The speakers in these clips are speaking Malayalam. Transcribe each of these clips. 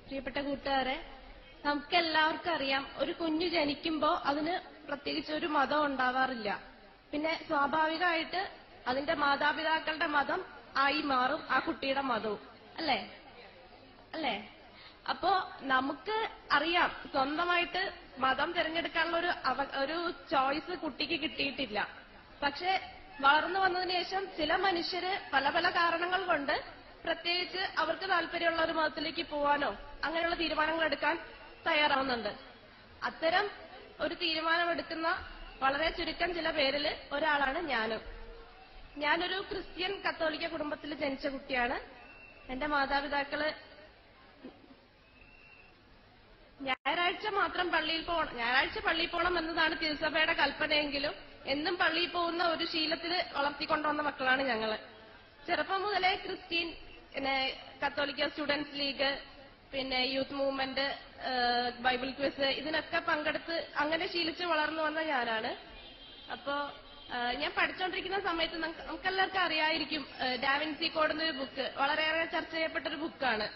പ്രിയപ്പെട്ട കൂട്ടുകാരെ, നമുക്കെല്ലാവർക്കും അറിയാം, ഒരു കുഞ്ഞു ജനിക്കുമ്പോൾ അതിന് പ്രത്യേകിച്ച് ഒരു മതം ഉണ്ടാവാറില്ല. പിന്നെ സ്വാഭാവികമായിട്ട് അതിന്റെ മാതാപിതാക്കളുടെ മതം ആയി മാറും ആ കുട്ടിയുടെ മതവും. അല്ലേ അല്ലേ അപ്പോ നമുക്ക് അറിയാം, സ്വന്തമായിട്ട് മതം തിരഞ്ഞെടുക്കാനുള്ള ഒരു ചോയ്സ് കുട്ടിക്ക് കിട്ടിയിട്ടില്ല. പക്ഷെ വളർന്നു വന്നതിന് ശേഷം ചില മനുഷ്യര് പല പല കാരണങ്ങൾ കൊണ്ട് പ്രത്യേകിച്ച് അവർക്ക് താല്പര്യമുള്ള ഒരു മതത്തിലേക്ക് പോവാനോ അങ്ങനെയുള്ള തീരുമാനങ്ങൾ എടുക്കാൻ തയ്യാറാവുന്നുണ്ട്. അത്തരം ഒരു തീരുമാനമെടുക്കുന്ന വളരെ ചുരുക്കം ചില പേരിൽ ഒരാളാണ് ഞാനും. ഞാനൊരു ക്രിസ്ത്യൻ കത്തോലിക്ക കുടുംബത്തിൽ ജനിച്ച കുട്ടിയാണ്. എന്റെ മാതാപിതാക്കള് ഞായറാഴ്ച പള്ളിയിൽ പോകണം എന്നതാണ് തിരുസഭയുടെ കൽപ്പനയെങ്കിലും എന്നും പള്ളിയിൽ പോകുന്ന ഒരു ശീലത്തിൽ വളർത്തിക്കൊണ്ടുവന്ന മക്കളാണ് ഞങ്ങള്. ചെറുപ്പം മുതലേ ക്രിസ്ത്യൻ, കത്തോലിക്ക സ്റ്റുഡൻസ് ലീഗ്, പിന്നെ യൂത്ത് മൂവ്മെന്റ്, ബൈബിൾ ക്വിസ്, ഇതിനൊക്കെ പങ്കെടുത്ത് അങ്ങനെ ശീലിച്ച് വളർന്നു വന്ന ഞാനാണ്. അപ്പോ ഞാൻ പഠിച്ചുകൊണ്ടിരിക്കുന്ന സമയത്ത് നമുക്കെല്ലാവർക്കും അറിയായിരിക്കും, ഡാവിൻസി കോഡ് എന്നൊരു ബുക്ക് വളരെയേറെ ചർച്ച ചെയ്യപ്പെട്ടൊരു ബുക്കാണ്,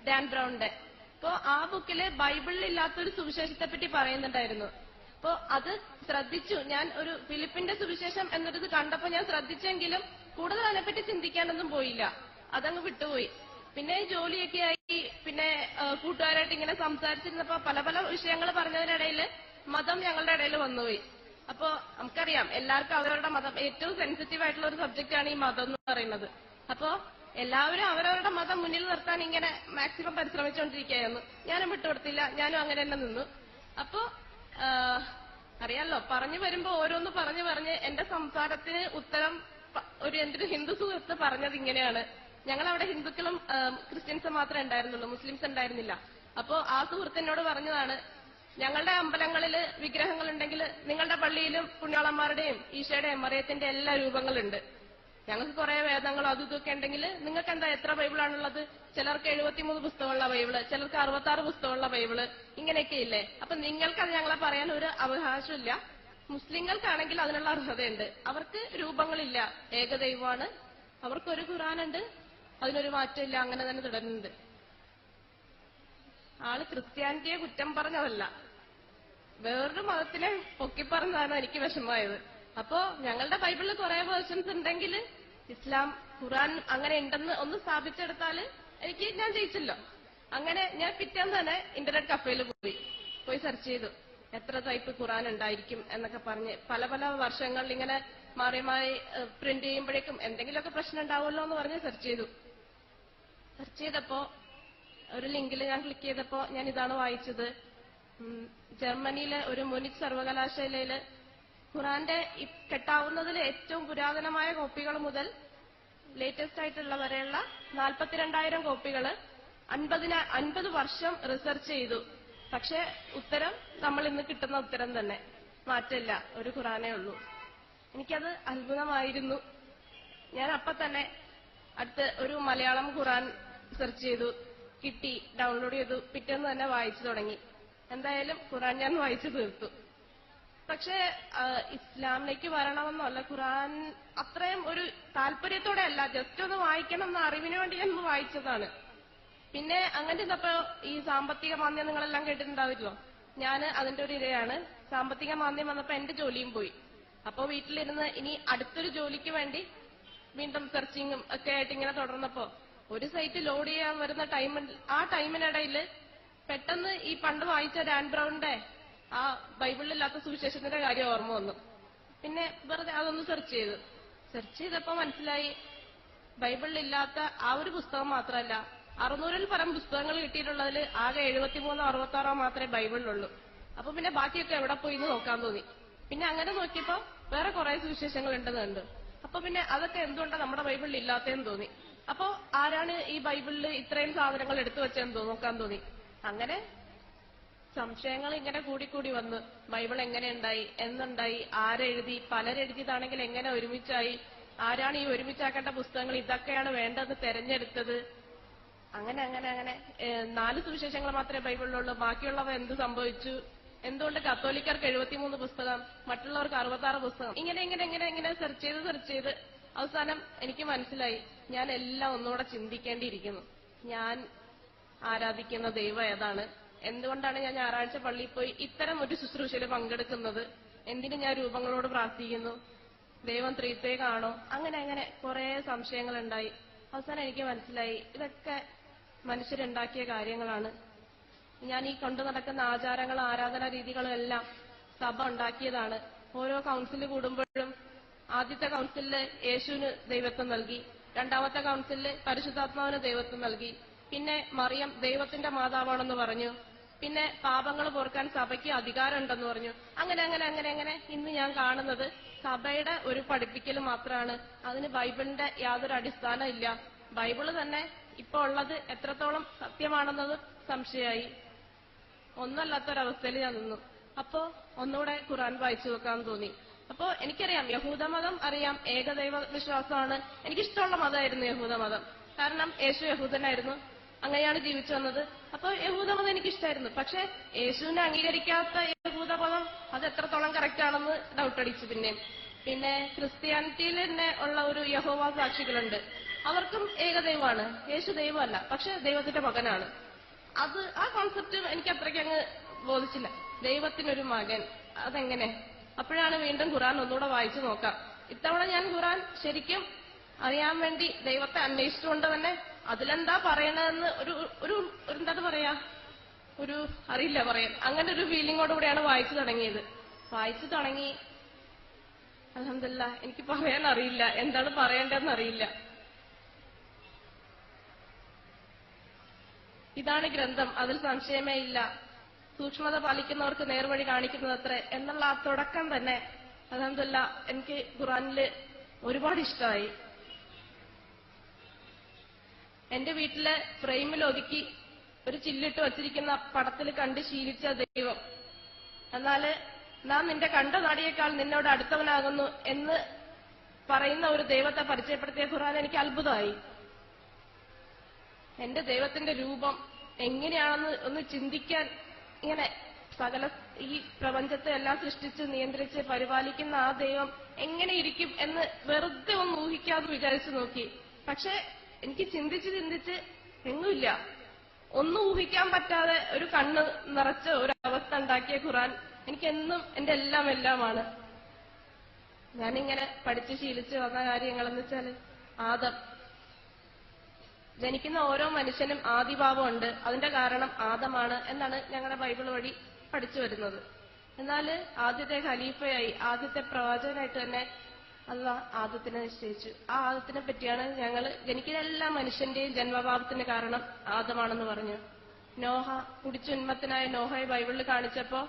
ഡാൻ ബ്രൗണിന്റെ. അപ്പോ ആ ബുക്കില് ബൈബിളിൽ ഇല്ലാത്തൊരു സുവിശേഷത്തെ പറ്റി പറയുന്നുണ്ടായിരുന്നു. അപ്പോ അത് ശ്രദ്ധിച്ചു ഞാൻ. ഒരു ഫിലിപ്പിന്റെ സുവിശേഷം എന്നൊരിത് കണ്ടപ്പോ ഞാൻ ശ്രദ്ധിച്ചെങ്കിലും കൂടുതൽ അതിനെപ്പറ്റി ചിന്തിക്കാനൊന്നും പോയില്ല, അതങ്ങ് വിട്ടുപോയി. പിന്നെ ജോലിയൊക്കെ ആയി, പിന്നെ കൂട്ടുകാരായിട്ട് ഇങ്ങനെ സംസാരിച്ചിരുന്നപ്പോ പല പല വിഷയങ്ങൾ പറഞ്ഞതിനിടയിൽ മതം ഞങ്ങളുടെ ഇടയിൽ വന്നുപോയി. അപ്പോ നമുക്കറിയാം, എല്ലാവർക്കും അവരവരുടെ മതം ഏറ്റവും സെൻസിറ്റീവ് ആയിട്ടുള്ള ഒരു സബ്ജക്റ്റാണ് ഈ മതം എന്ന് പറയുന്നത്. അപ്പോ എല്ലാവരും അവരവരുടെ മതം മുന്നിൽ നിർത്താൻ ഇങ്ങനെ മാക്സിമം പരിശ്രമിച്ചുകൊണ്ടിരിക്കുകയായിരുന്നു. ഞാനും വിട്ടുകൊടുത്തില്ല, ഞാനും അങ്ങനെ തന്നെ നിന്നു. അപ്പോ അറിയാലോ, പറഞ്ഞു വരുമ്പോ ഓരോന്ന് പറഞ്ഞ് എന്റെ സംസാരത്തിന് ഉത്തരം എന്റെ ഒരു ഹിന്ദു സുഹൃത്ത് പറഞ്ഞത് ഇങ്ങനെയാണ്. ഞങ്ങളവിടെ ഹിന്ദുക്കളും ക്രിസ്ത്യൻസും മാത്രമേ ഉണ്ടായിരുന്നുള്ളൂ, മുസ്ലിംസ് ഉണ്ടായിരുന്നില്ല. അപ്പോ ആ സുഹൃത്തിനോട് പറഞ്ഞതാണ്, ഞങ്ങളുടെ അമ്പലങ്ങളില് വിഗ്രഹങ്ങളുണ്ടെങ്കിൽ നിങ്ങളുടെ പള്ളിയിലും പുണ്യാളന്മാരുടെയും ഈശോയുടെയും മറിയത്തിന്റെ എല്ലാ രൂപങ്ങളുണ്ട്. ഞങ്ങൾക്ക് കുറെ വേദങ്ങളും അതും ഇതൊക്കെ ഉണ്ടെങ്കിൽ നിങ്ങൾക്ക് എന്താ എത്ര ബൈബിളാണുള്ളത്? ചിലർക്ക് 73 പുസ്തകമുള്ള ബൈബിള്, ചിലർക്ക് 66 പുസ്തകമുള്ള ബൈബിള്, ഇങ്ങനെയൊക്കെ ഇല്ലേ? അപ്പൊ നിങ്ങൾക്കത് ഞങ്ങളെ പറയാൻ ഒരു അവകാശമില്ല. മുസ്ലിങ്ങൾക്കാണെങ്കിൽ അതിനുള്ള അർഹതയുണ്ട്. അവർക്ക് രൂപങ്ങളില്ല, ഏകദൈവമാണ്. അവർക്കൊരു ഖുർആനുണ്ട്, അതിനൊരു മാറ്റമില്ല, അങ്ങനെ തന്നെ തുടരുന്നുണ്ട്. ആള് ക്രിസ്ത്യാനിറ്റിയെ കുറ്റം പറഞ്ഞതല്ല, വേറൊരു മതത്തിനെ പൊക്കിപ്പറഞ്ഞതാണ് എനിക്ക് വിഷമമായത്. അപ്പോ ഞങ്ങളുടെ ബൈബിളിൽ കുറെ വേർഷൻസ് ഉണ്ടെങ്കിൽ ഇസ്ലാം, ഖുർആൻ അങ്ങനെ ഉണ്ടെന്ന് ഒന്ന് സ്ഥാപിച്ചെടുത്താല് ഞാൻ ജയിച്ചല്ലോ. അങ്ങനെ ഞാൻ പിറ്റേന്ന് തന്നെ ഇന്റർനെറ്റ് കഫേയിൽ പോയി സെർച്ച് ചെയ്തു എത്ര ടൈപ്പ് ഖുർആൻ ഉണ്ടായിരിക്കും എന്നൊക്കെ പറഞ്ഞ്. പല പല വർഷങ്ങളിൽ ഇങ്ങനെ മാറി മാറി പ്രിന്റ് ചെയ്യുമ്പോഴേക്കും എന്തെങ്കിലുമൊക്കെ പ്രശ്നം ഉണ്ടാവുമല്ലോ എന്ന് പറഞ്ഞ് സെർച്ച് ചെയ്തപ്പോ ഒരു ലിങ്കിൽ ഞാൻ ക്ലിക്ക് ചെയ്തപ്പോ ഞാൻ ഇതാണ് വായിച്ചത്. ജർമ്മനിയിലെ ഒരു മുനിച്ച് സർവകലാശാലയില് ഖുറാന്റെ കെട്ടാവുന്നതിൽ ഏറ്റവും പുരാതനമായ കോപ്പികൾ മുതൽ ലേറ്റസ്റ്റ് ആയിട്ടുള്ള വരെയുള്ള 42,000 കോപ്പികള് 50 വർഷം റിസർച്ച് ചെയ്തു. പക്ഷെ ഉത്തരം നമ്മൾ ഇന്ന് കിട്ടുന്ന ഉത്തരം തന്നെ, മാറ്റമില്ല, ഒരു ഖുറാനേ ഉള്ളൂ. എനിക്കത് അത്ഭുതമായിരുന്നു. ഞാൻ അപ്പൊ തന്നെ അടുത്ത് ഒരു മലയാളം ഖുറാൻ സെർച്ച് ചെയ്തു, കിട്ടി, ഡൗൺലോഡ് ചെയ്തു, പിറ്റേന്ന് തന്നെ വായിച്ചു തുടങ്ങി. എന്തായാലും ഖുറാൻ ഞാൻ വായിച്ചു തീർത്തു. പക്ഷെ ഇസ്ലാമിലേക്ക് വരണമെന്നല്ല, ഖുറാൻ അത്രയും ഒരു താല്പര്യത്തോടെ അല്ല, ജസ്റ്റ് ഒന്ന് വായിക്കണം എന്ന അറിവിന് വേണ്ടി ഞാൻ വായിച്ചതാണ്. പിന്നെ അങ്ങനെ ഇന്നപ്പോ ഈ സാമ്പത്തിക മാന്ദ്യം നിങ്ങളെല്ലാം കേട്ടിട്ടുണ്ടാവില്ലോ. ഞാൻ അതിന്റെ ഒരു ഇരയാണ്. സാമ്പത്തിക മാന്ദ്യം വന്നപ്പോ എന്റെ ജോലിയും പോയി. അപ്പോ വീട്ടിലിരുന്ന് ഇനി അടുത്തൊരു ജോലിക്ക് വേണ്ടി വീണ്ടും സെർച്ചിങ്ങും ഒക്കെ ആയിട്ട് ഇങ്ങനെ തുടർന്നപ്പോ ഒരു സൈറ്റ് ലോഡ് ചെയ്യാൻ വരുന്ന ആ ടൈമിനിടയിൽ പെട്ടെന്ന് ഈ പണ്ട് വായിച്ച ഡാൻ ബ്രൗണിന്റെ ആ ബൈബിളിലില്ലാത്ത സുവിശേഷത്തിന്റെ കാര്യം ഓർമ്മ വന്നു. പിന്നെ വെറുതെ അതൊന്ന് സെർച്ച് ചെയ്തപ്പോ മനസ്സിലായി, ബൈബിളിലില്ലാത്ത ആ ഒരു പുസ്തകം മാത്രമല്ല, 600-ൽ പരം പുസ്തകങ്ങൾ കിട്ടിയിട്ടുള്ളതിൽ ആകെ 73-ഓ 66-ഓ മാത്രമേ ബൈബിളിലുള്ളൂ. അപ്പൊ പിന്നെ ബാക്കിയൊക്കെ എവിടെ പോയി എന്ന് നോക്കാൻ തോന്നി. പിന്നെ അങ്ങനെ നോക്കിയപ്പോ വേറെ കുറെ സുവിശേഷങ്ങൾ ഉണ്ടെന്ന് കണ്ടു. അപ്പൊ പിന്നെ അതൊക്കെ എന്തുകൊണ്ടാണ് നമ്മുടെ ബൈബിളിൽ ഇല്ലാത്തതെന്ന് തോന്നി. അപ്പോ ആരാണ് ഈ ബൈബിളിൽ ഇത്രയും സാധനങ്ങൾ എടുത്തു വെച്ചതെന്ന് നോക്കാൻ തോന്നി. അങ്ങനെ സംശയങ്ങൾ ഇങ്ങനെ കൂടിക്കൂടി വന്ന്, ബൈബിൾ എങ്ങനെ ഉണ്ടായി, എന്നുണ്ടായി, ആരെഴുതി, പലരെഴുതിയതാണെങ്കിൽ എങ്ങനെ ഒരുമിച്ചായി, ആരാണ് ഈ ഒരുമിച്ചാക്കേണ്ട പുസ്തകങ്ങൾ, ഇതൊക്കെയാണ് വേണ്ടത് തെരഞ്ഞെടുത്തത്. അങ്ങനെ 4 സുവിശേഷങ്ങൾ മാത്രമേ ബൈബിളിലുള്ളൂ, ബാക്കിയുള്ളവ എന്ത് സംഭവിച്ചു, എന്തുകൊണ്ട് കത്തോലിക്കർക്ക് 73 പുസ്തകം, മറ്റുള്ളവർക്ക് 66 പുസ്തകം, ഇങ്ങനെ സെർച്ച് ചെയ്ത് അവസാനം എനിക്ക് മനസ്സിലായി, ഞാൻ എല്ലാം ഒന്നുകൂടെ ചിന്തിക്കേണ്ടിയിരിക്കുന്നു. ഞാൻ ആരാധിക്കുന്ന ദൈവം ഏതാണ്, എന്തുകൊണ്ടാണ് ഞാൻ ഞായറാഴ്ച പള്ളിയിൽ പോയി ഇത്തരം ഒരു ശുശ്രൂഷയിൽ പങ്കെടുക്കുന്നത്, എന്തിന് ഞാൻ രൂപങ്ങളോട് പ്രാർത്ഥിക്കുന്നു, ദൈവം ത്രിത്വേകാണോ, അങ്ങനെ കുറെ സംശയങ്ങളുണ്ടായി. അവസാനം എനിക്ക് മനസ്സിലായി ഇതൊക്കെ മനുഷ്യരുണ്ടാക്കിയ കാര്യങ്ങളാണ്. ഞാൻ ഈ കൊണ്ടു നടക്കുന്ന ആചാരങ്ങളും ആരാധനാ രീതികളും എല്ലാം സഭ ഉണ്ടാക്കിയതാണ്. ഓരോ കൗൺസിൽ കൂടുമ്പോഴും ആദ്യത്തെ കൗൺസിലില് യേശുവിന് ദൈവത്വം നൽകി, രണ്ടാമത്തെ കൗൺസിലില് പരിശുദ്ധാത്മാവിന് ദൈവത്വം നൽകി, പിന്നെ മറിയം ദൈവത്തിന്റെ മാതാവാണെന്ന് പറഞ്ഞു, പിന്നെ പാപങ്ങൾ പൊറുക്കാൻ സഭയ്ക്ക് അധികാരമുണ്ടെന്ന് പറഞ്ഞു. അങ്ങനെ ഇന്ന് ഞാൻ കാണുന്നത് സഭയുടെ ഒരു പഠിപ്പിക്കൽ മാത്രമാണ്. അതിന് ബൈബിളിന്റെ യാതൊരു അടിസ്ഥാനം ഇല്ല. ബൈബിള് തന്നെ ഇപ്പൊ ഉള്ളത് എത്രത്തോളം സത്യമാണെന്നത് സംശയമായി. ഒന്നല്ലാത്തൊരവസ്ഥയിൽ ഞാൻ നിന്നു. അപ്പോ ഒന്നുകൂടെ ഖുർആൻ വായിച്ചു നോക്കാൻ തോന്നി. അപ്പോ എനിക്കറിയാം യഹൂദമതം അറിയാം, ഏകദൈവ വിശ്വാസമാണ്. എനിക്കിഷ്ടമുള്ള മതമായിരുന്നു യഹൂദമതം. കാരണം യേശു യഹൂദനായിരുന്നു, അങ്ങനെയാണ് ജീവിച്ചു വന്നത്. അപ്പൊ യഹൂദമതം എനിക്കിഷ്ടായിരുന്നു. പക്ഷെ യേശുവിനെ അംഗീകരിക്കാത്ത യഹൂദമതം അത് എത്രത്തോളം കറക്റ്റ് ആണെന്ന് ഡൗട്ട് അടിച്ചു. പിന്നെ ക്രിസ്ത്യാനിറ്റിയിൽ തന്നെ ഉള്ള ഒരു യഹോവ സാക്ഷികളുണ്ട്. അവർക്കും ഏകദൈവമാണ്, യേശു ദൈവമല്ല, പക്ഷെ ദൈവത്തിന്റെ മകനാണ്. ആ കോൺസെപ്റ്റ് എനിക്ക് അത്രയ്ക്ക് അങ്ങ് ബോധിച്ചില്ല. ദൈവത്തിനൊരു മകൻ, അതെങ്ങനെ? അപ്പോഴാണ് വീണ്ടും ഖുർആൻ ഒന്നുകൂടെ വായിച്ചു നോക്കാം. ഇത്തവണ ഞാൻ ഖുർആൻ ശരിക്കും അറിയാൻ വേണ്ടി ദൈവത്തെ അന്വേഷിച്ചുകൊണ്ട് തന്നെ അതിലെന്താ പറയണതെന്ന് ഒരു എന്താ പറയാ, അറിയില്ല പറയാൻ, അങ്ങനെ ഒരു ഫീലിങ്ങോടുകൂടിയാണ് വായിച്ചു തുടങ്ങിയത്. വായിച്ചു തുടങ്ങി അൽഹംദുലില്ലാഹ്, എനിക്ക് പറയാൻ അറിയില്ല, എന്താണ് പറയേണ്ടതെന്ന് അറിയില്ല. ഇതാണ് ഗ്രന്ഥം, അതിൽ സംശയമേ ഇല്ല, സൂക്ഷ്മത പാലിക്കുന്നവർക്ക് നേർവഴി കാണിക്കുന്നതത്രേ എന്നുള്ള ആ തുടക്കം തന്നെ അൽഹംദുലില്ലാഹ് എനിക്ക് ഖുർആനില് ഒരുപാട് ഇഷ്ടമായി. എന്റെ വീട്ടിലെ ഫ്രെയിമിൽ ഒതുക്കി ഒരു ചില്ലിട്ട് വച്ചിരിക്കുന്ന പടത്തിൽ കണ്ട് ശീലിച്ച ദൈവം, എന്നാല് നാം നിന്റെ കണ്ട നാടിയേക്കാൾ നിന്നോട് അടുത്തവനാകുന്നു എന്ന് പറയുന്ന ഒരു ദൈവത്തെ പരിചയപ്പെടുത്തിയ ഖുർആൻ എനിക്ക് അത്ഭുതമായി. എന്റെ ദൈവത്തിന്റെ രൂപം എങ്ങനെയാണെന്ന് ഒന്ന് ചിന്തിക്കാൻ, ഇങ്ങനെ സകല ഈ പ്രപഞ്ചത്തെ എല്ലാം സൃഷ്ടിച്ച് നിയന്ത്രിച്ച് പരിപാലിക്കുന്ന ആ ദൈവം എങ്ങനെ ഇരിക്കും എന്ന് വെറുതെ ഒന്ന് ഊഹിക്കാതെ വിചാരിച്ചു നോക്കി. പക്ഷെ എനിക്ക് ചിന്തിച്ച് എങ്ങുമില്ല, ഒന്നും ഊഹിക്കാൻ പറ്റാതെ ഒരു കണ്ണ് നിറച്ച ഒരു അവസ്ഥ ഉണ്ടാക്കിയ ഖുർആൻ എനിക്കെന്നും എന്റെ എല്ലാമാണ്. ഞാനിങ്ങനെ പഠിച്ച് ശീലിച്ച് വന്ന കാര്യങ്ങളെന്ന് വെച്ചാല്, ആദം, ജനിക്കുന്ന ഓരോ മനുഷ്യനും ആദിഭാവമുണ്ട്, അതിന്റെ കാരണം ആദമാണ് എന്നാണ് ഞങ്ങളുടെ ബൈബിൾ വഴി പഠിച്ചു വരുന്നത്. എന്നാൽ ആദ്യത്തെ ഖലീഫയായി, ആദ്യത്തെ പ്രവാചകനായിട്ട് തന്നെ അല്ലാഹ് ആദത്തിനെ നിശ്ചയിച്ചു. ആ ആദത്തിനെ പറ്റിയാണ് ഞങ്ങൾ ജനിക്കുന്ന എല്ലാ മനുഷ്യന്റെയും ജന്മപാപത്തിന് കാരണം ആദമാണെന്ന് പറഞ്ഞു. നോഹ, കുടിച്ചുന്മത്തനായ നോഹയെ ബൈബിളിൽ കാണിച്ചപ്പോ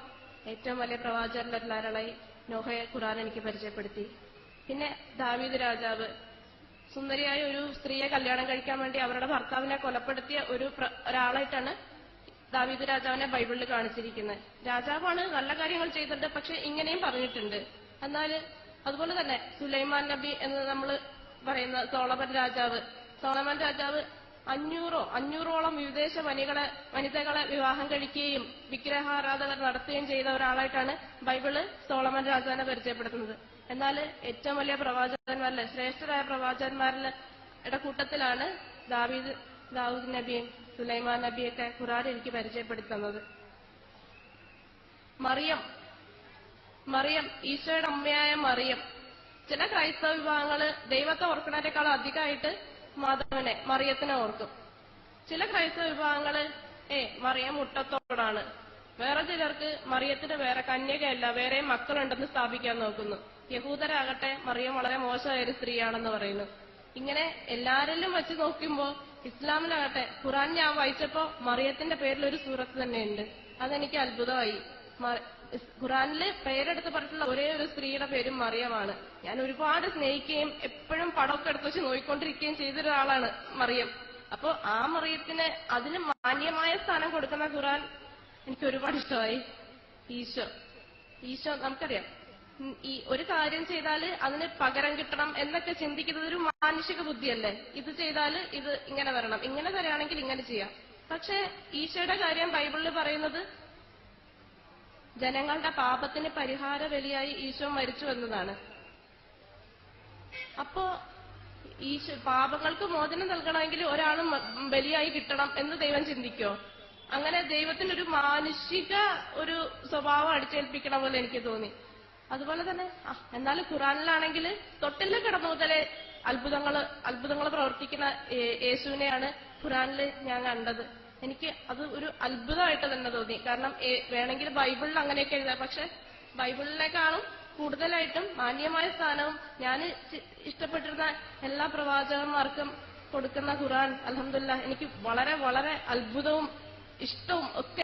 ഏറ്റവും വലിയ പ്രവാചകരിൽ ഒരാളായി നോഹയെ ഖുർആൻ എനിക്ക് പരിചയപ്പെടുത്തി. പിന്നെ ദാവീദ് രാജാവ്, സുന്ദരിയായ ഒരു സ്ത്രീയെ കല്യാണം കഴിക്കാൻ വേണ്ടി അവരുടെ ഭർത്താവിനെ കൊലപ്പെടുത്തിയ ഒരാളായിട്ടാണ് ദാവീദ് രാജാവിനെ ബൈബിളിൽ കാണിച്ചിരിക്കുന്നത്. രാജാവാണ്, നല്ല കാര്യങ്ങൾ ചെയ്തിട്ടുണ്ട്, പക്ഷെ ഇങ്ങനെയും പറഞ്ഞിട്ടുണ്ട്. എന്നാൽ അതുപോലെ തന്നെ സുലൈമാൻ നബി എന്ന് നമ്മൾ പറയുന്ന സോളമൻ രാജാവ് 500ഓളം വിദേശ വനിതകളെ വിവാഹം കഴിക്കുകയും വിഗ്രഹാരാധന നടത്തുകയും ചെയ്ത ഒരാളായിട്ടാണ് ബൈബിള് സോളമൻ രാജാവിനെ പരിചയപ്പെടുത്തുന്നത്. എന്നാൽ ഏറ്റവും വലിയ പ്രവാചകന്മാരിലെ ശ്രേഷ്ഠരായ പ്രവാചകന്മാരുടെ കൂട്ടത്തിലാണ് ദാവൂദ് നബിയും സുലൈമാൻ നബിയൊക്കെ ഖുർആൻ എനിക്ക് പരിചയപ്പെടുത്തുന്നത്. മറിയം, ഈശോയുടെ അമ്മയായ മറിയം. ചില ക്രൈസ്തവ വിഭാഗങ്ങള് ദൈവത്തെ ഓർക്കുന്നതിനേക്കാൾ അധികമായിട്ട് മറിയത്തിനെ ഓർക്കും. ചില ക്രൈസ്തവ വിഭാഗങ്ങള് മറിയം മുട്ടത്തോടാണ്. വേറെ ചിലർക്ക് മറിയത്തിന് വേറെ കന്യകയല്ല, വേറെ മക്കളുണ്ടെന്ന് സ്ഥാപിക്കാൻ നോക്കുന്നു. യഹൂദരാകട്ടെ മറിയം വളരെ മോശമായ ഒരു സ്ത്രീയാണെന്ന് പറയുന്നു. ഇങ്ങനെ എല്ലാരിലും വെച്ച് നോക്കുമ്പോ ഇസ്ലാമിലാകട്ടെ ഖുർആൻ ഞാൻ വായിച്ചപ്പോ മറിയത്തിന്റെ പേരിൽ ഒരു സൂറത്ത് തന്നെയുണ്ട്. അതെനിക്ക് അത്ഭുതമായി. ഖുർആനില് പേരെടുത്ത് പറഞ്ഞിട്ടുള്ള ഒരേ ഒരു സ്ത്രീയുടെ പേരും മറിയമാണ്. ഞാൻ ഒരുപാട് സ്നേഹിക്കുകയും എപ്പോഴും പടമൊക്കെ എടുത്ത് വെച്ച് നോക്കിക്കൊണ്ടിരിക്കുകയും ചെയ്തൊരാളാണ് മറിയം. അപ്പോ ആ മറിയത്തിന് അതിന് മാന്യമായ സ്ഥാനം കൊടുക്കുന്ന ഖുർആൻ എനിക്ക് ഒരുപാട് ഇഷ്ടമായി. ഈശോ നമുക്കറിയാം, ഈ ഒരു കാര്യം ചെയ്താൽ അതിന് പകരം കിട്ടണം എന്നൊക്കെ ചിന്തിക്കുന്നത് ഒരു മാനുഷിക ബുദ്ധിയല്ലേ. ഇത് ചെയ്താൽ ഇത് ഇങ്ങനെ വരണം, ഇങ്ങനെ തരാണെങ്കിൽ ഇങ്ങനെ ചെയ്യാം. പക്ഷെ ഈശോയുടെ കാര്യം ബൈബിളിൽ പറയുന്നത് ജനങ്ങളുടെ പാപത്തിന് പരിഹാര ബലിയായി ഈശോ മരിച്ചു എന്നതാണ്. അപ്പോ ഈ പാപങ്ങൾക്ക് മോചനം നൽകണമെങ്കിൽ ഒരാൾ ബലിയായി കിട്ടണം എന്ന് ദൈവം ചിന്തിക്കോ? അങ്ങനെ ദൈവത്തിനൊരു മാനുഷിക ഒരു സ്വഭാവം അടിച്ചേൽപ്പിക്കണ പോലെ എനിക്ക് തോന്നി. അതുപോലെ തന്നെ എന്നാലും ഖുറാനിലാണെങ്കിൽ തൊട്ടില്ല കിടന്നു മുതലേ അത്ഭുതങ്ങൾ പ്രവർത്തിക്കുന്ന യേശുവിനെയാണ് ഖുറാനിൽ ഞാൻ കണ്ടത്. എനിക്ക് അത് ഒരു അത്ഭുതമായിട്ട് തന്നെ തോന്നി. കാരണം വേണമെങ്കിൽ ബൈബിളിൽ അങ്ങനെയൊക്കെ എഴുതാം, പക്ഷെ ബൈബിളിനേക്കാളും കൂടുതലായിട്ടും മാന്യമായ സ്ഥാനവും ഞാൻ ഇഷ്ടപ്പെട്ടിരുന്ന എല്ലാ പ്രവാചകന്മാർക്കും കൊടുക്കുന്ന ഖുറാൻ അൽഹംദുലില്ലാഹ് എനിക്ക് വളരെ വളരെ അത്ഭുതവും ഇഷ്ടവും ഒക്കെ